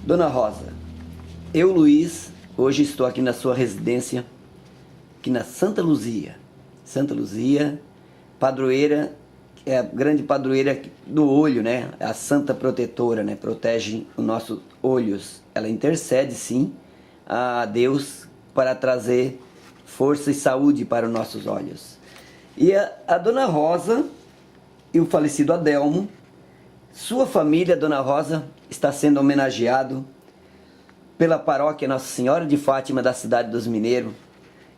Dona Rosa, eu, Luiz, hoje estou aqui na sua residência, aqui na Santa Luzia. Santa Luzia, padroeira, é a grande padroeira do olho, né? A santa protetora, né? Protege os nossos olhos. Ela intercede, sim, a Deus para trazer força e saúde para os nossos olhos. E a Dona Rosa e o falecido Adelmo, sua família, Dona Rosa, está sendo homenageado pela paróquia Nossa Senhora de Fátima da cidade dos Mineiros.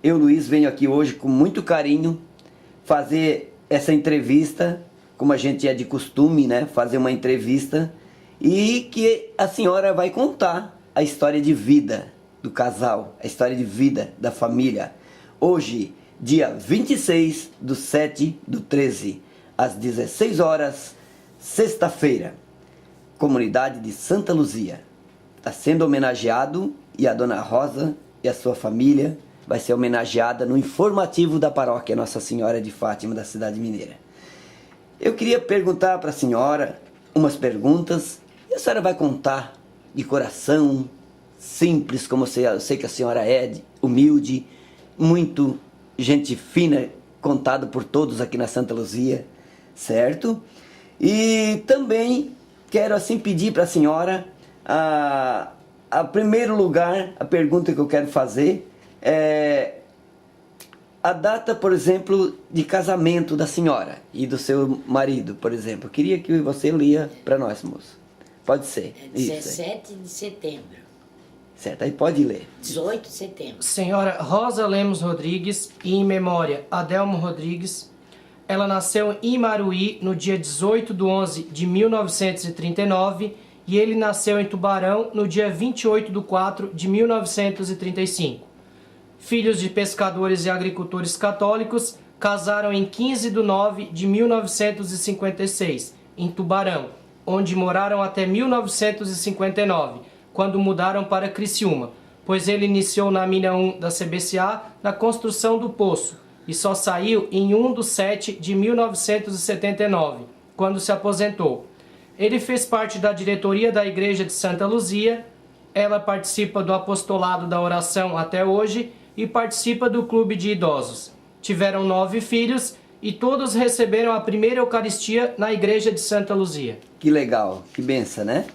Eu, Luiz, venho aqui hoje com muito carinho fazer essa entrevista, como a gente é de costume, né? Fazer uma entrevista e que a senhora vai contar a história de vida do casal, a história de vida da família. Hoje, dia 26/7/13, às 16 horas, sexta-feira, comunidade de Santa Luzia. Está sendo homenageado e a Dona Rosa e a sua família vai ser homenageada no informativo da paróquia Nossa Senhora de Fátima da cidade mineira. Eu queria perguntar para a senhora umas perguntas e a senhora vai contar de coração, simples, como eu sei que a senhora é, humilde, muito gente fina, contado por todos aqui na Santa Luzia, certo? E também quero assim pedir para a senhora, a primeiro lugar, a pergunta que eu quero fazer é a data, por exemplo, de casamento da senhora e do seu marido, por exemplo. Eu queria que você lia para nós, moço. Pode ser. É 17 de setembro. Certo, aí pode ler. 18 de setembro. Senhora Rosa Lemos Rodrigues e em memória Adelmo Rodrigues. Ela nasceu em Imaruí no dia 18/11/1939 e ele nasceu em Tubarão no dia 28/4/1935. Filhos de pescadores e agricultores católicos, casaram em 15/9/1956, em Tubarão, onde moraram até 1959, quando mudaram para Criciúma, pois ele iniciou na mina 1 da CBCA na construção do poço e só saiu em 1/7/1979, quando se aposentou. Ele fez parte da diretoria da Igreja de Santa Luzia, ela participa do apostolado da oração até hoje e participa do clube de idosos. Tiveram 9 filhos e todos receberam a primeira Eucaristia na Igreja de Santa Luzia. Que legal, que benção, né?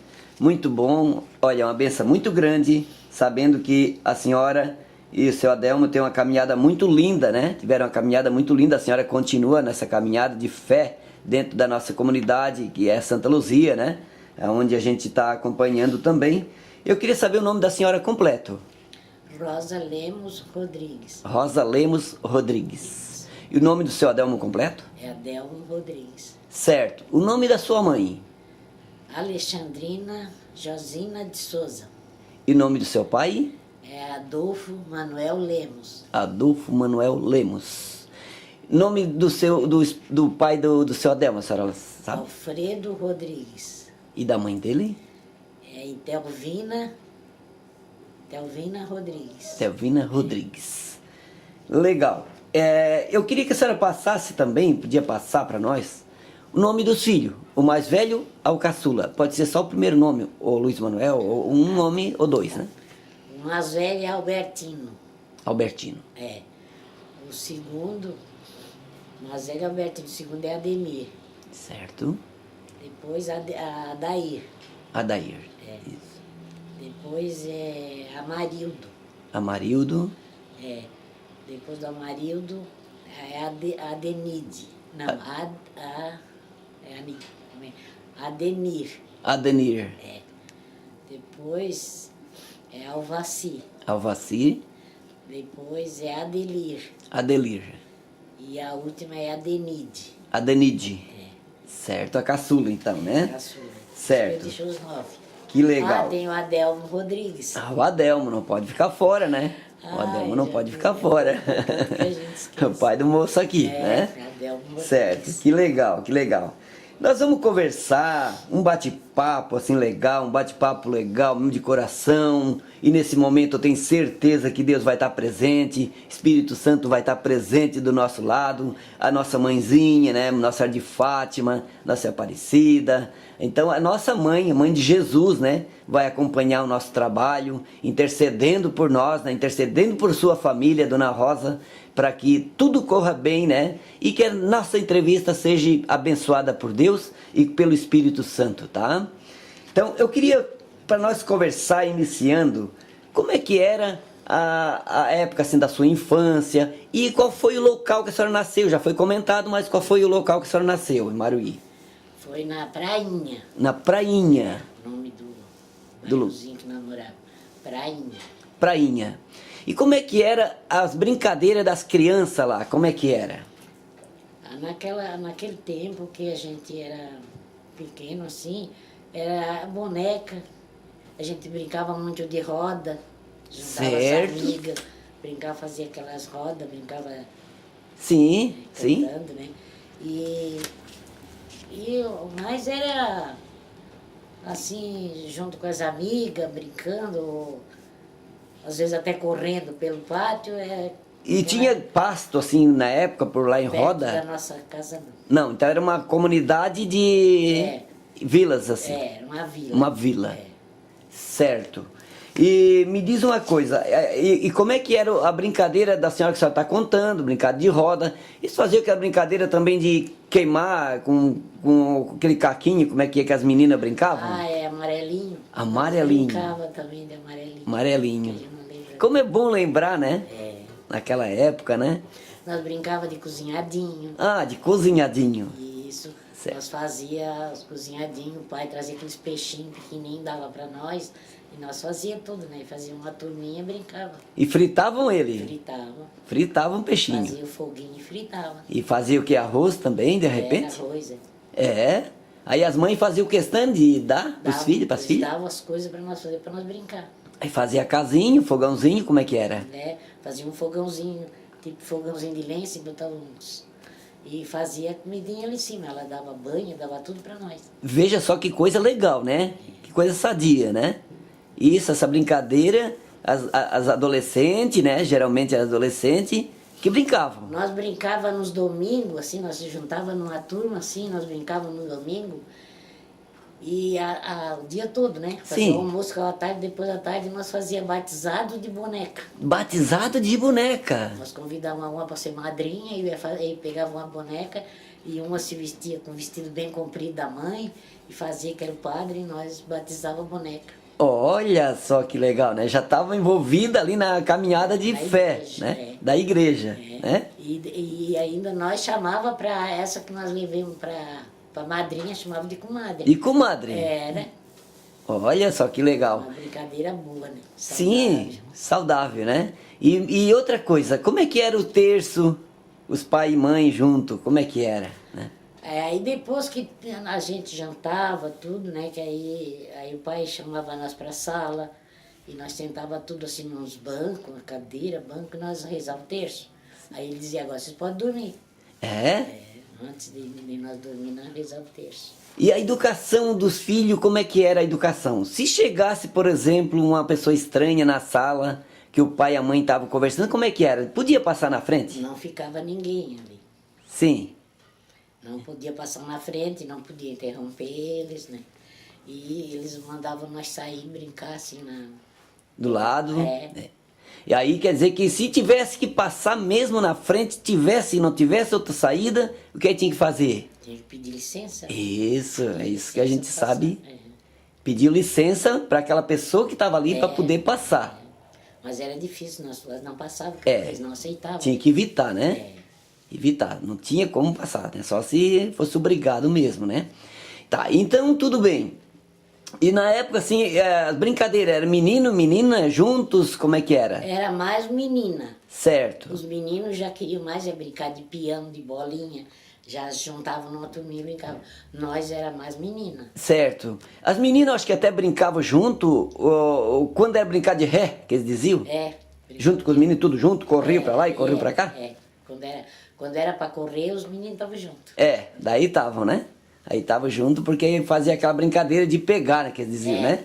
Muito bom, olha, uma benção muito grande, sabendo que a senhora e o seu Adelmo têm uma caminhada muito linda, né? Tiveram uma caminhada muito linda, a senhora continua nessa caminhada de fé dentro da nossa comunidade, que é Santa Luzia, né? É onde a gente está acompanhando também. Eu queria saber o nome da senhora completo. Rosa Lemos Rodrigues. Rosa Lemos Rodrigues. E o nome do seu Adelmo completo? É Adelmo Rodrigues. Certo. O nome da sua mãe? Alexandrina Josina de Souza. E o nome do seu pai? É Adolfo Manuel Lemos. Adolfo Manuel Lemos. Nome do pai do seu Adelmo, a senhora sabe? Alfredo Rodrigues. E da mãe dele? É Telvina Rodrigues. Telvina Rodrigues. Legal. Eu queria que a senhora passasse também, podia passar para nós, o nome dos filhos. O mais velho ao caçula. Pode ser só o primeiro nome, ou Luiz Manuel, ou um nome ou dois, né? O mais velho é Albertino. Albertino. É. O segundo, o mais velho é Albertino. O segundo é Ademir. Certo. Depois Adair. Adair. É. Isso. Depois é Amarildo. Amarildo. É. Depois do Amarildo é Adenide. Não, Adenir. Adenir. É. Depois é Alvaci. Alvaci. Depois é Adelir. Adelir. E a última é Adenide. Adenide. É. Certo, a caçula então, né? Caçula. Certo. Eu deixei os 9. Que legal. Ah, tem o Adelmo Rodrigues. O Adelmo não pode ficar fora, né? O Adelmo não pode ficar fora. Que a gente esquece. O pai do moço aqui, né? Adelmo Rodrigues. Certo, que legal, que legal. Nós vamos conversar, um bate-papo bate-papo assim legal, um bate-papo legal, de coração. E nesse momento eu tenho certeza que Deus vai estar presente, Espírito Santo vai estar presente do nosso lado, a nossa mãezinha, né, Nossa de Fátima, Nossa Aparecida. Então a nossa mãe, a mãe de Jesus, né, vai acompanhar o nosso trabalho, intercedendo por nós, né, intercedendo por sua família, Dona Rosa, para que tudo corra bem, né? E que a nossa entrevista seja abençoada por Deus e pelo Espírito Santo, tá? Então, eu queria, para nós conversar, iniciando, como é que era a época, assim, da sua infância e qual foi o local que a senhora nasceu? Já foi comentado, mas qual foi o local que a senhora nasceu, em Maruí? Foi na Prainha. Na Prainha. O nome do Do bairrozinho que namorava. Prainha. Prainha. E como é que era as brincadeiras das crianças lá? Como é que era? Naquele tempo que a gente era pequeno assim, era boneca. A gente brincava muito de roda, juntava Certo. as amigas, brincava, fazia aquelas rodas, brincava Sim, sim. cantando, né? Mas era assim, junto com as amigas, brincando, ou às vezes até correndo pelo pátio. E tinha pasto, assim, na época, por lá em perto Roda? da nossa casa não. Não, então era uma comunidade de vilas, assim. Era uma vila. Uma vila. É. Certo. E me diz uma coisa, e como é que era a brincadeira da senhora que a senhora está contando, brincadeira de roda? Isso fazia aquela brincadeira também de queimar com aquele caquinho, como é que as meninas brincavam? Amarelinho. Amarelinho. Brincava também de amarelinho. Amarelinho. Que a gente não lembra. Como é bom lembrar, né? É. Naquela época, né? Nós brincava de cozinhadinho. Ah, de cozinhadinho. Isso. Certo. Nós fazia os cozinhadinhos, o pai trazia aqueles peixinhos pequenininhos, dava para nós. E nós fazia tudo, né? Fazia uma turminha e brincava. E fritavam ele? Fritava. Fritavam peixinho. Fazia o foguinho e fritava. E fazia o que? Arroz também, de repente? Era arroz, É. Aí as mães faziam questão de dar pros filhos, pras eles filhas? davam as coisas para nós fazer, para nós brincar. Aí fazia casinho, fogãozinho, como é que era? Né? Fazia um fogãozinho, tipo fogãozinho de lenço, e botava uns. E fazia comidinha ali em cima. Ela dava banho, dava tudo para nós. Veja só que coisa legal, né? Que coisa sadia, né? Isso, essa brincadeira, as adolescentes, né? Geralmente as adolescentes que brincavam. Nós brincava nos domingos, assim, nós se juntava numa turma, assim, nós brincávamos no domingo. E o dia todo, né? Fazia Sim. o almoço à tarde, depois da tarde nós fazia batizado de boneca. Batizado de boneca. Nós convidávamos uma para ser madrinha e pegava uma boneca e uma se vestia com um vestido bem comprido da mãe e fazia que era o padre e nós batizava a boneca. Olha só que legal, né? Já estava envolvida ali na caminhada de Da fé, igreja, né? é. Da igreja, É. né? E ainda nós chamava para essa que nós levamos para madrinha, chamava de comadre. E comadre? Era Olha só que legal. uma brincadeira boa, né? Sim, saudável, né? E outra coisa, como é que era o terço, os pai e mãe junto, como é que era, né? Aí depois que a gente jantava, tudo, né? Que aí o pai chamava nós para a sala e nós sentava tudo assim nos bancos, uma cadeira, banco, e nós rezava o terço. Aí ele dizia, agora vocês podem dormir. É? Antes de nós dormir, nós rezava o terço. E a educação dos filhos, como é que era a educação? Se chegasse, por exemplo, uma pessoa estranha na sala, que o pai e a mãe estavam conversando, como é que era? Podia passar na frente? Não ficava ninguém ali. Sim. Não podia passar na frente, não podia interromper eles, né? E eles mandavam nós sair brincar assim Do lado. É. É. E aí quer dizer que se tivesse que passar mesmo na frente, não tivesse outra saída, o que aí tinha que fazer? Tinha que pedir licença. Isso, é Pedir isso que a gente licença pra sabe. passar. É. Pediu licença para aquela pessoa que estava ali para poder passar. Mas era difícil, nós não passávamos, É. porque eles não aceitavam. Tinha que evitar, né? É. Evitar, não tinha como passar, né? Só se fosse obrigado mesmo, né? Tá, então tudo bem. E na época, assim, as brincadeiras eram menino, menina, juntos, como é que era? Era mais menina. Certo. Os meninos já queriam mais brincar de piano, de bolinha. Já se juntavam numa turminha e brincavam. Nós era mais menina. Certo. As meninas acho que até brincavam junto, quando era brincar de ré, que eles diziam? É. Junto com os meninos, tudo junto, corriam pra lá e corriam pra cá? É. Quando era para correr, os meninos estavam juntos. É, daí estavam, né? Aí tava junto porque fazia aquela brincadeira de pegar, né, que eles diziam, né?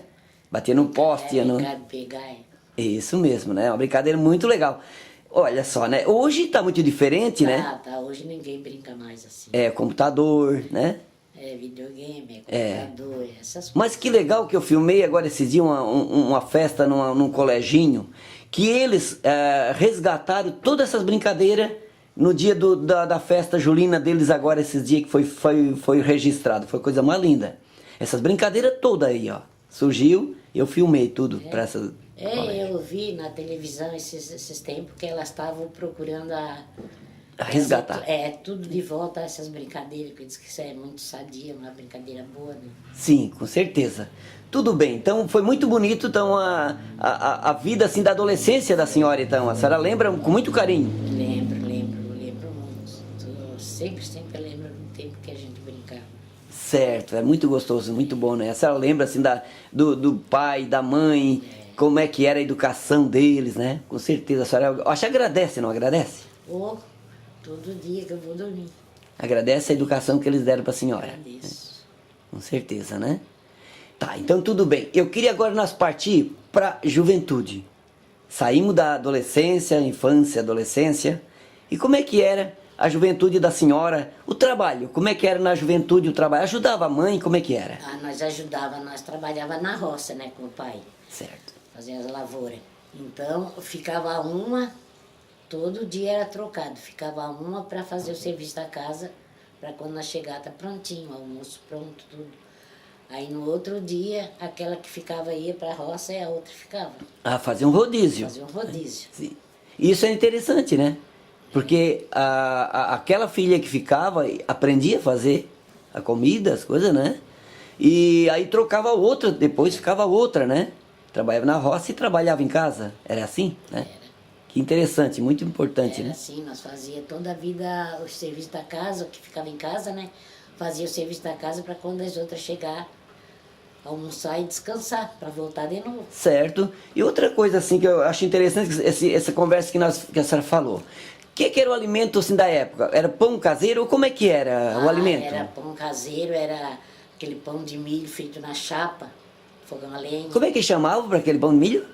Bater no poste. É, no... pegar. Isso mesmo, né? Uma brincadeira muito legal. Olha só, né? Hoje tá muito diferente, né? Tá, hoje ninguém brinca mais assim. É computador, né? É videogame, é computador, essas coisas. Mas que legal que eu filmei agora esses dias uma festa num coleginho, que eles resgataram todas essas brincadeiras no dia da festa julina deles agora, esses dias que foi registrado. Foi coisa mais linda. Essas brincadeiras todas aí, ó. Surgiu, eu filmei tudo para essas... eu vi na televisão esses tempos que elas estavam procurando resgatar. Tudo de volta a essas brincadeiras, que diz que isso é muito sadia, uma brincadeira boa, né? Sim, com certeza. Tudo bem, então foi muito bonito então, a vida assim, da adolescência da senhora, então. A senhora lembra com muito carinho? Lembro muito. Eu sempre lembro do tempo que a gente brincava. Certo, é muito gostoso, muito bom, né? A senhora lembra assim do pai, da mãe, como é que era a educação deles, né? Com certeza, a senhora, acho que agradece, não agradece? Todo dia que eu vou dormir. Agradece a educação que eles deram para a senhora. Agradeço. Com certeza, né? Tá, então tudo bem. Eu queria agora nós partir para juventude. Saímos da adolescência, infância, adolescência. E como é que era a juventude da senhora? O trabalho, como é que era na juventude o trabalho? Ajudava a mãe, como é que era? Nós trabalhava na roça, né, com o pai. Certo. Fazia as lavouras. Então, ficava uma, todo dia era trocado. Ficava uma para fazer o serviço da casa, para quando nós chegar tá prontinho, o almoço pronto, tudo. Aí no outro dia, aquela que ficava ia para a roça e a outra ficava. Fazia um rodízio. Fazia um rodízio. Sim. Isso é interessante, né? Porque aquela filha que ficava aprendia a fazer a comida, as coisas, né? E aí trocava outra, depois ficava outra, né? Trabalhava na roça e trabalhava em casa. Era assim, né? Era. Que interessante, muito importante, Era né? assim, nós fazia toda a vida o serviço da casa, o que ficava em casa, né? Fazia o serviço da casa para quando as outras chegar, almoçar e descansar, para voltar de novo. Certo. E outra coisa assim que eu acho interessante, essa conversa que a senhora falou. O que era o alimento assim da época? Era pão caseiro ou como é que era o alimento? Era pão caseiro, era aquele pão de milho feito na chapa, fogão a lenha. Como é que chamava para aquele pão de milho?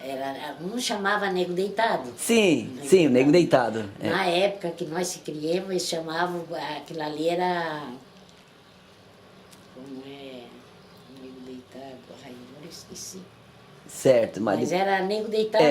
Um chamava nego deitado. Sim, o nego deitado. É. Na época que nós se criamos, eles chamavam, aquilo ali era... Como é? Nego deitado, agora esqueci. Certo, Mas era nego deitado.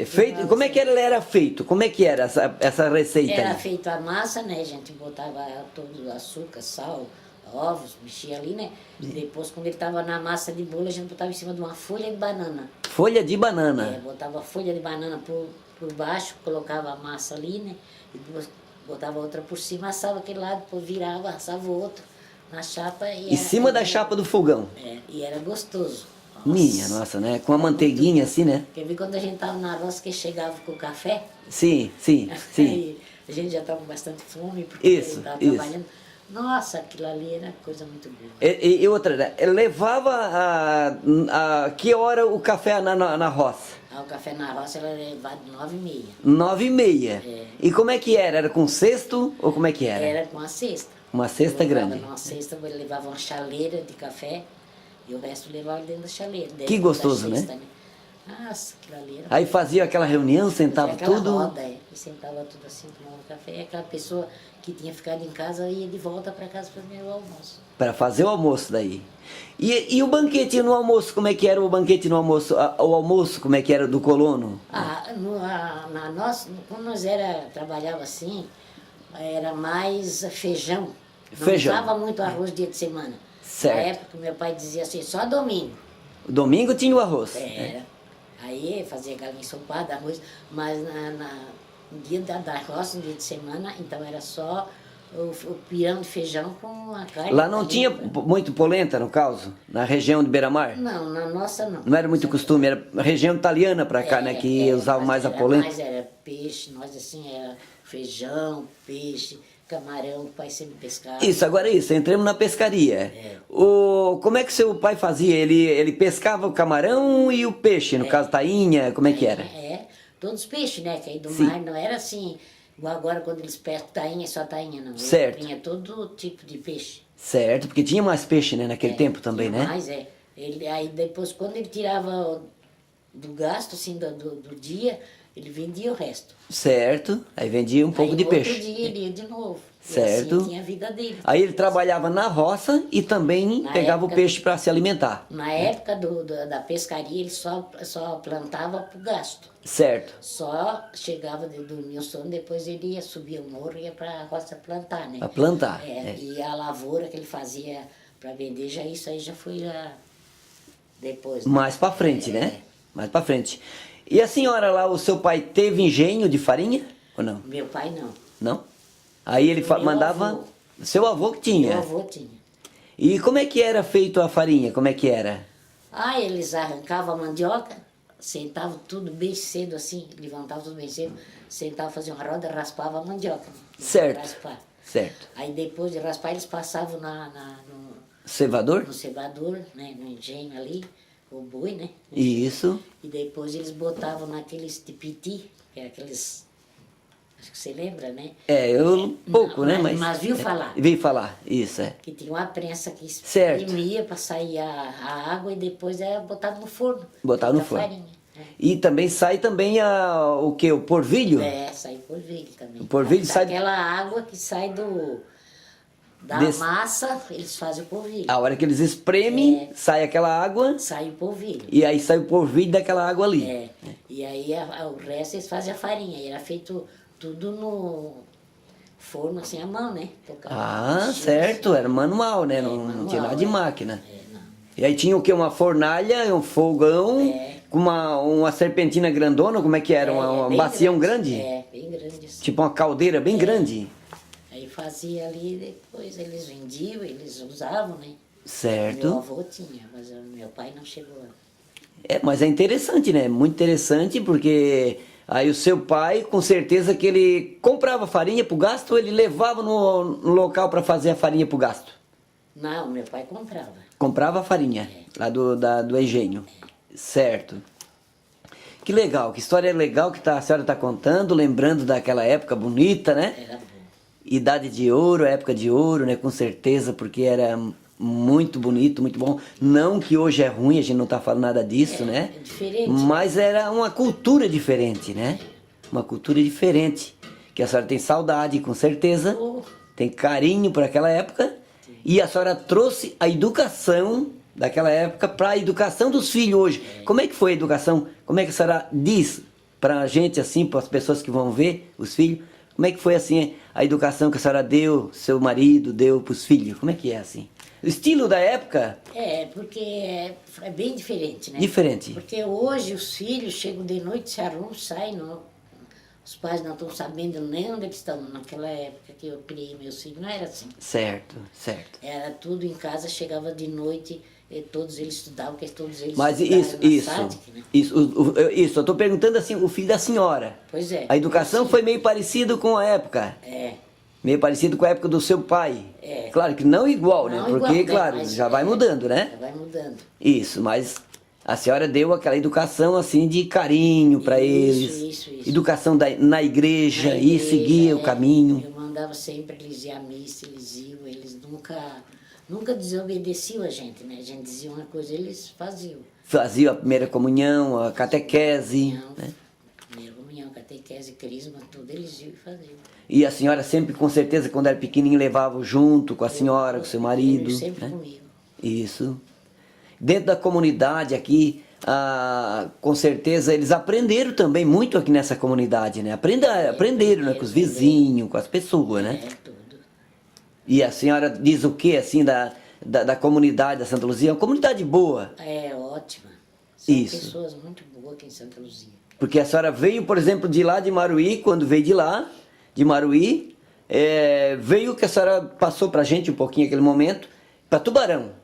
Feito, como é que ele era feito? Como é que era essa receita Era aí? feito a massa, né? A gente botava todo açúcar, sal, ovos, mexia ali, né? Depois, quando ele estava na massa de bolo, a gente botava em cima de uma folha de banana. Folha de banana. Botava folha de banana por baixo, colocava a massa ali, né? E depois botava outra por cima, assava aquele lado, depois virava, assava o outro na chapa. Em cima da chapa do fogão. E era gostoso. Nossa, né? Com a manteiguinha assim, né? Quer ver quando a gente estava na roça que chegava com o café? Sim. Aí a gente já estava com bastante fome, porque estava trabalhando. Nossa, aquilo ali era coisa muito boa. E outra, né? Levava a que hora o café na roça? O café na roça era levado 9h30. 9h30. E como é que era? Era com cesto ou como é que era? Era com a cesta. Uma cesta grande. Numa cesta, ele levava uma chaleira de café e o resto levava dentro da chaleira. Que gostoso, cesta, né? Nossa, aquilo ali era... Aí fazia aquela reunião, sentava tudo... roda, e sentava tudo assim, tomava café. E aquela pessoa que tinha ficado em casa ia de volta para casa para fazer o almoço. Para fazer o almoço daí. E o banquete no almoço, como é que era o banquete no almoço? O almoço, como é que era do colono? Quando nós trabalhava assim, era mais feijão. Não Feijão. usava muito arroz dia de semana. Certo. Na época, meu pai dizia assim, só domingo. Domingo tinha o arroz. Era. Aí fazia galinha ensopada, arroz, mas no dia da roça, no dia de semana, então era só o pirão de feijão com a carne. Lá não tinha muito polenta, no caso? Na região de Beira-Mar? Não, na nossa não. Não era muito costume, era região italiana para cá, né? Que usava mais a polenta. Mas era peixe, nós assim, era feijão, peixe, camarão, o pai sempre pescava. Isso, agora é isso, entramos na pescaria. Como é que seu pai fazia? Ele pescava o camarão e o peixe, no caso tainha, como é que era? Todos os peixes, né? Que aí do Sim. mar não era assim, Igual agora quando eles pescam tainha, é só tainha não. Certo. Tinha todo tipo de peixe. Certo, porque tinha mais peixe, né, naquele tempo também, tinha né? mais, aí depois, quando ele tirava do gasto, assim, do dia, ele vendia o resto. Certo, aí vendia um pouco Aí, de no peixe. outro dia ele ia de novo. Certo. E assim tinha a vida dele. Aí ele trabalhava na roça e também Na pegava o época- peixe para se alimentar. Na época da pescaria, ele só plantava pro gasto. Certo. Só chegava de dormir o sono, depois ele ia subir o morro e ia para a roça plantar, né? Para plantar. E a lavoura que ele fazia para vender, isso aí já foi depois. Né? Mais para frente, né? Mais para frente. E a senhora lá, o seu pai teve engenho de farinha ou não? Meu pai não. Não? Aí ele Meu mandava. avô. Seu avô que tinha. Meu avô tinha. E como é que era feito a farinha? Como é que era? Eles arrancavam a mandioca, sentavam tudo bem cedo assim, levantavam tudo bem cedo, sentavam, faziam uma roda, raspavam a mandioca. Né? Certo. Raspar. Certo. Aí depois de raspar, eles passavam Cevador? no cevador, né? No engenho ali, o boi, né? Isso. E depois eles botavam naqueles tipiti, que é aqueles. Acho que você lembra, né? Eu pouco, né? Mas viu falar. Vi falar, isso é. Que tinha uma prensa que Certo. espremia para sair a água e depois era botado no forno. Botar no feita forno. farinha. E também sai também o que? O porvilho? Sai polvilho também. O polvilho sai- Aquela água que sai da Desse- massa, eles fazem o polvilho. A hora que eles espremem, sai aquela água Sai o polvilho. e aí sai o porvilho daquela água ali. E aí o resto eles fazem a farinha. E era feito tudo no forno, assim, à mão, né? Tocava Ah, no certo, era manual, né? Não manual, tinha nada de máquina. não. E aí tinha o que? Uma fornalha, um fogão, com uma serpentina grandona, como é que era? Um bem bacião grande? Bem grande assim. Tipo uma caldeira bem grande? Aí fazia ali, depois eles vendiam, eles usavam, né? Meu Certo. avô tinha, mas o meu pai não chegou lá. Mas é interessante, né? Muito interessante, porque aí o seu pai, com certeza que ele comprava farinha pro gasto ou ele levava no local para fazer a farinha pro gasto? Não, meu pai comprava. Comprava a farinha, lá do engenho. Certo. Que legal, que história legal que a senhora está contando, lembrando daquela época bonita, né? Era bom. Idade de ouro, época de ouro, né? Com certeza, porque era muito bonito, muito bom. Não que hoje é ruim, a gente não está falando nada disso, né? É diferente. Mas era uma cultura diferente, né? Uma cultura diferente. Que a senhora tem saudade, com certeza. Oh. Tem carinho por aquela época. E a senhora trouxe a educação daquela época para a educação dos filhos hoje. Como é que foi a educação? Como é que a senhora diz para a gente, assim, para as pessoas que vão ver, os filhos, como é que foi, assim, a educação que a senhora deu, seu marido deu para os filhos? Como é que é, assim? O estilo da época? Porque é bem diferente, né? Diferente. Porque hoje os filhos chegam de noite, se arrumam, saem, os pais não estão sabendo nem onde eles estão. Naquela época que eu criei meus filhos, não era assim. Certo, certo. Era tudo em casa, chegava de noite, e todos eles estudavam, porque todos eles Mas estudaram isso, na SADC, né? isso, eu estou perguntando assim, o filho da senhora. Pois é. A educação foi meio parecido com a época. Meio parecido com a época do seu pai. Claro que não igual, né? Não Porque, igual, né? claro, Mas já vai mudando, né? Já vai mudando. Isso, mas a senhora deu aquela educação assim de carinho para eles. Isso. Educação na igreja, e seguir o caminho. Eu mandava sempre eles ir à missa, eles iam, eles nunca desobedeciam a gente, né? A gente dizia uma coisa, eles faziam. Fazia a primeira comunhão, a catequese. Né? Primeira comunhão, catequese, crisma, tudo eles iam e faziam. E a senhora sempre, com certeza, quando era pequenininho, levava junto com a senhora, com seu marido. Eles sempre né? comigo. Isso. Dentro da comunidade aqui, com certeza, eles aprenderam também muito aqui nessa comunidade, né? Aprenderam, né? Com os vizinhos, com as pessoas, né? Tudo. E a senhora diz o que, assim, da comunidade da Santa Luzia? É uma comunidade boa. É ótima. São Isso. pessoas muito boas aqui em Santa Luzia. Porque a senhora veio, por exemplo, de lá de Maruí, quando veio de Maruí, veio que a senhora passou pra gente um pouquinho aquele momento, para Tubarão.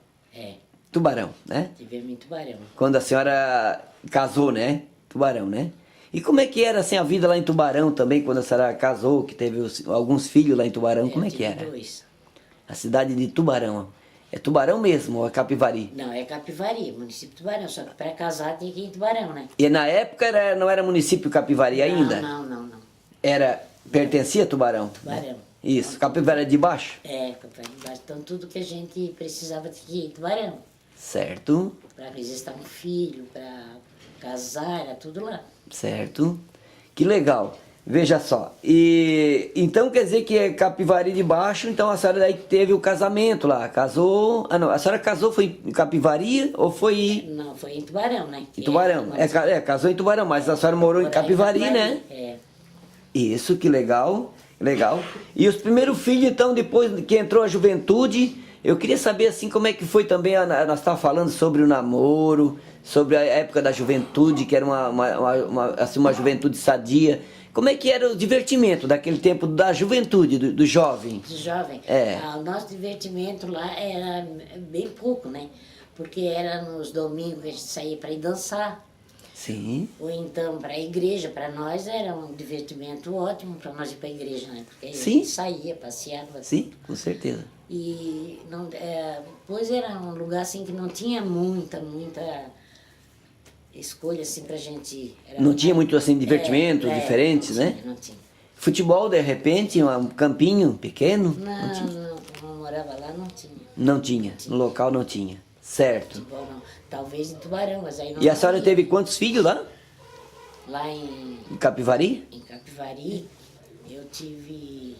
Tubarão, né? Tivemos em Tubarão. Quando a senhora casou, né? Tubarão, né? E como é que era assim a vida lá em Tubarão também, quando a senhora casou, que teve alguns filhos lá em Tubarão, como é que tive era? 2. A cidade de Tubarão. É Tubarão mesmo ou é Capivari? Não, é Capivari, município de Tubarão. Só que para casar tinha que ir em Tubarão, né? E na época não era município Capivari ainda? Não. Era Pertencia a Tubarão? Tubarão. Isso, Capivari de Baixo? Capivari de Baixo. Então tudo que a gente precisava tinha que ir em Tubarão. Certo, Para registrar um filho, para casar, era tudo lá. certo. Que legal. Veja só. E então quer dizer que é Capivari de Baixo, então a senhora daí teve o casamento lá, casou. Ah, não, a senhora casou foi em Capivari ou foi Não, foi em Tubarão, né? em Tubarão? Casou em Tubarão, mas a senhora morou em Capivari, né? Isso, que legal, legal. E os primeiros filhos, então, depois que entrou a juventude, eu queria saber, assim, como é que foi também, nós estávamos falando sobre o namoro, sobre a época da juventude, que era uma juventude sadia. Como é que era o divertimento daquele tempo da juventude, do jovem? Do jovem? O nosso divertimento lá era bem pouco, né? Porque era nos domingos que a gente saía para ir dançar. Sim. Ou então para a igreja. Para nós era um divertimento ótimo para nós ir para a igreja, né? Porque Sim. a gente saía, passeava. Sim, com certeza. E depois era um lugar assim que não tinha muita escolha assim pra gente ir. Não tinha muito assim divertimento diferentes, né? Não tinha. Futebol, de repente, um campinho pequeno? Não morava lá, não tinha. Não tinha, no local não tinha. Certo. Futebol não. Talvez em Tubarão, mas aí não. E a senhora teve quantos filhos lá? Lá em Capivari? Em Capivari, eu tive.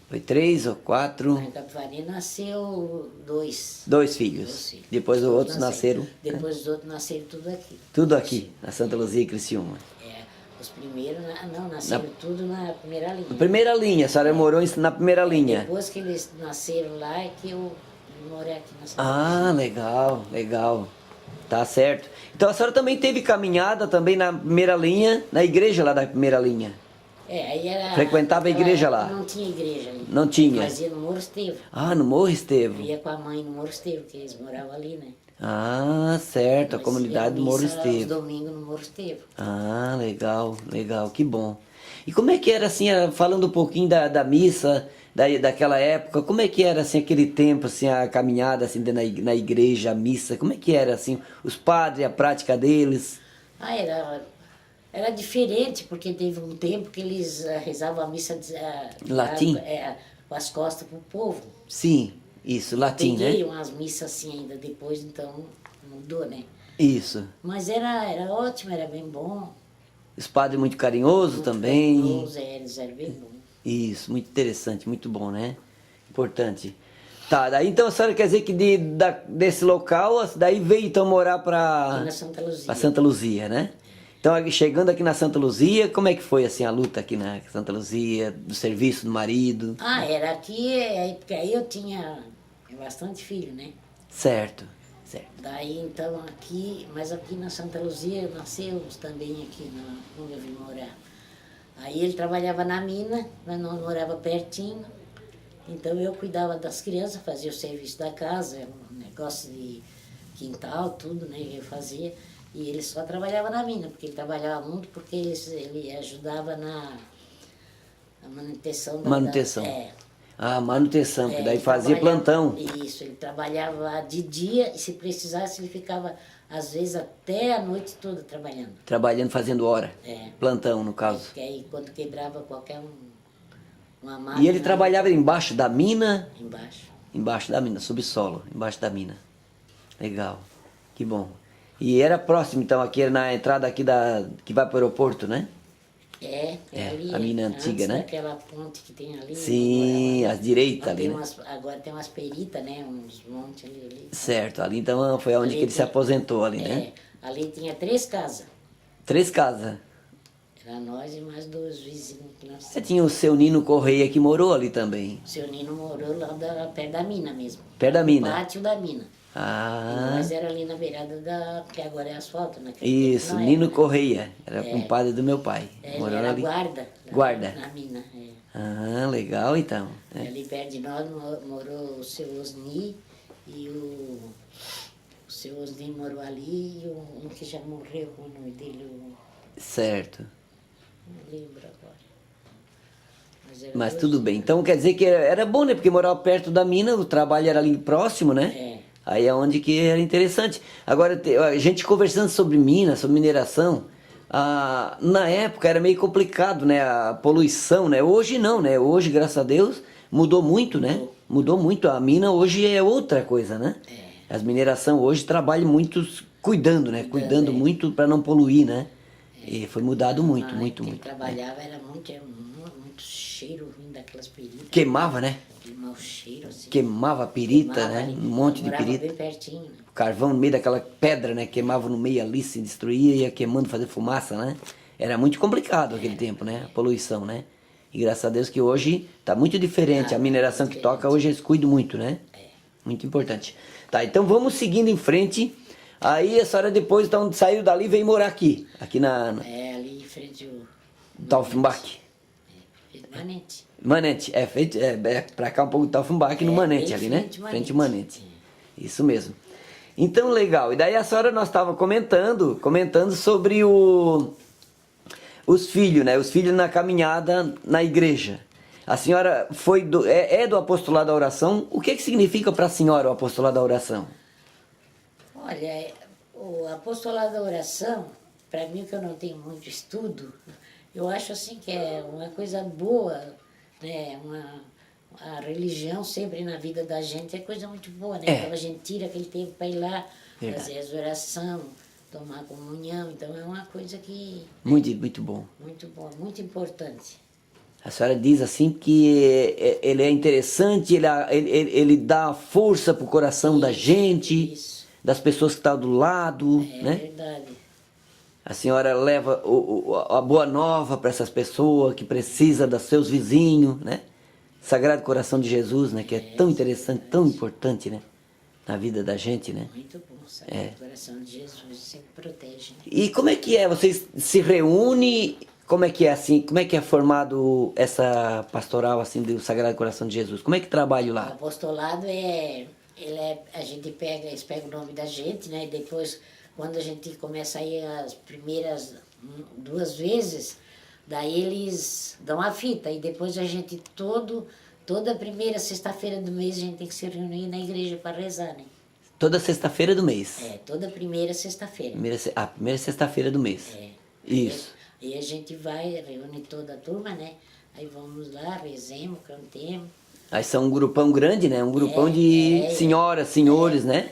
Foi 3 ou 4? Em Capivari nasceu 2. 2 filhos. 2 filhos. Depois os outros nasceram. Depois os outros nasceram tudo aqui. Tudo aqui, na Santa Luzia e Criciúma. Os primeiros, nasceram tudo na primeira linha. Na primeira linha, a senhora morou na primeira linha. Depois que eles nasceram lá é que eu morei aqui na Santa Ah, legal, legal. Tá certo. Então a senhora também teve caminhada também na primeira linha, na igreja lá da primeira linha. Aí era... Frequentava a igreja lá? Não tinha igreja ali. Não tinha? Fazia no Morro Estevo. Ah, no Morro Estevo. Eu ia com a mãe no Morro Estevo, que eles moravam ali, né? Ah, certo, a comunidade do Morro Os Estevo. domingos no Morro Estevo. Ah, legal, legal, que bom. E como é que era assim, falando um pouquinho da missa, daquela época, como é que era assim aquele tempo, assim, a caminhada assim na igreja, a missa, como é que era assim, os padres, a prática deles? Era diferente, porque teve um tempo que eles rezavam a missa latim? Com as costas pro povo. Sim, isso, latim, Peguei né? umas missas assim ainda depois, então mudou, né? Isso. Mas era ótimo, era bem bom. Os padres muito carinhosos também. Carinhosos, eles eram bem bons. Isso, muito interessante, muito bom, né? Importante. Tá, daí então a senhora quer dizer que desse local, daí veio então morar para Aqui na Santa Luzia. Para Santa Luzia, né? Então, chegando aqui na Santa Luzia, como é que foi assim a luta aqui na Santa Luzia, do serviço do marido? Era aqui, porque aí eu tinha bastante filho, né? Certo, certo. Daí então mas aqui na Santa Luzia nasceu também aqui onde eu vim morar. Aí ele trabalhava na mina, mas não morava pertinho. Então eu cuidava das crianças, fazia o serviço da casa, um negócio de quintal, tudo, né? Eu fazia. E ele só trabalhava na mina, porque ele trabalhava muito, porque ele ajudava na manutenção. Manutenção. Manutenção, que daí fazia plantão. Isso, ele trabalhava de dia e se precisasse ele ficava, às vezes, até a noite toda trabalhando. Trabalhando, fazendo hora. Plantão, no caso. Porque aí quando quebrava uma máquina... E ele trabalhava embaixo da mina? Embaixo. Embaixo da mina, subsolo, embaixo da mina. Legal, que bom. E era próximo, então, aqui era na entrada aqui que vai para o aeroporto, né? Ali, a mina antiga, antes né? Daquela ponte que tem ali. Sim, à direita ali, né? Agora tem umas peritas, né? Uns montes ali. Certo, ali então foi onde que ele se aposentou ali, né? Ali tinha 3 casas. 3 casas? Era nós e mais 2 vizinhos que nós... Você tinha o seu Nino Correia que morou ali também? O seu Nino morou lá perto da mina mesmo. Perto da mina? No pátio da mina. Ah. Nós era ali na beirada que agora é asfalto, né? Isso, Nino Correia. Era compadre do meu pai. Morou era ali. Guarda. Na mina, Ah, legal então. Ali perto de nós morou o seu Osni e o seu Osni morou ali e um que já morreu, o nome dele, Certo. Não lembro agora. Mas tudo bem. Então quer dizer que era bom, né? Porque morava perto da mina, o trabalho era ali próximo, né? Aí é onde que era interessante. Agora, a gente conversando sobre mina, sobre mineração, na época era meio complicado, né? A poluição, né? Hoje não, né? Hoje, graças a Deus, mudou muito, né? Mudou muito. A mina hoje é outra coisa, né? As mineração hoje trabalham muito cuidando, né? Cuidando muito para não poluir, né? E foi mudado muito, muito, Quem muito. trabalhava era muito cheiro vindo daquelas peritas. Queimava, né? Aquele mau cheiro, assim. Queimava a pirita, Queimava né? ali, Um monte de morava pirita. bem pertinho, né? Carvão no meio daquela pedra, né? Queimava no meio ali, se destruía, ia queimando, fazer fumaça, né? Era muito complicado aquele tempo, né? A poluição, né? E graças a Deus que hoje tá muito diferente. A mineração que toca hoje eles cuidam muito, né? Muito importante. Tá, então vamos seguindo em frente. Aí a senhora depois, então, saiu dali e veio morar aqui. Aqui Ali em frente ao Taufenbach. Manente. Manente, pra cá um pouco de Taufenbach no Manente ali, né? Frente ao Manente. Isso mesmo. Então, legal. E daí a senhora, nós estávamos comentando sobre os filhos, né? Os filhos na caminhada na igreja. A senhora foi do apostolado da oração. O que significa para a senhora o apostolado da oração? Olha, o apostolado da oração, para mim que eu não tenho muito estudo, eu acho assim que é uma coisa boa, né? A religião sempre na vida da gente é coisa muito boa, né? Então a gente tira aquele tempo para ir lá, fazer as orações, tomar comunhão, então é uma coisa que... Muito bom. Muito bom, muito importante. A senhora diz assim que ele é interessante, ele dá força para o coração da gente, das pessoas que estão do lado, né? É verdade. A senhora leva a boa nova para essas pessoas que precisam dos seus vizinhos, né? Sagrado Coração de Jesus, né? Que é tão interessante, tão importante, né? Na vida da gente, né? Muito bom, Sagrado Coração de Jesus sempre protege, né? E como é que é? Vocês se reúnem? Como é que é assim? Como é que é formado essa pastoral assim do Sagrado Coração de Jesus? Como é que trabalha O lá? apostolado a gente eles pegam o nome da gente, né? E depois, quando a gente começa a ir as primeiras 2 vezes, daí eles dão a fita. E depois a gente, toda primeira sexta-feira do mês, a gente tem que se reunir na igreja para rezar, né? Toda sexta-feira do mês. Toda primeira sexta-feira. Primeira sexta-feira do mês. Isso. E a gente vai, reúne toda a turma, né? Aí vamos lá, rezemos, cantemos. Aí são um grupão grande, né? Um grupão de senhoras, senhores, né?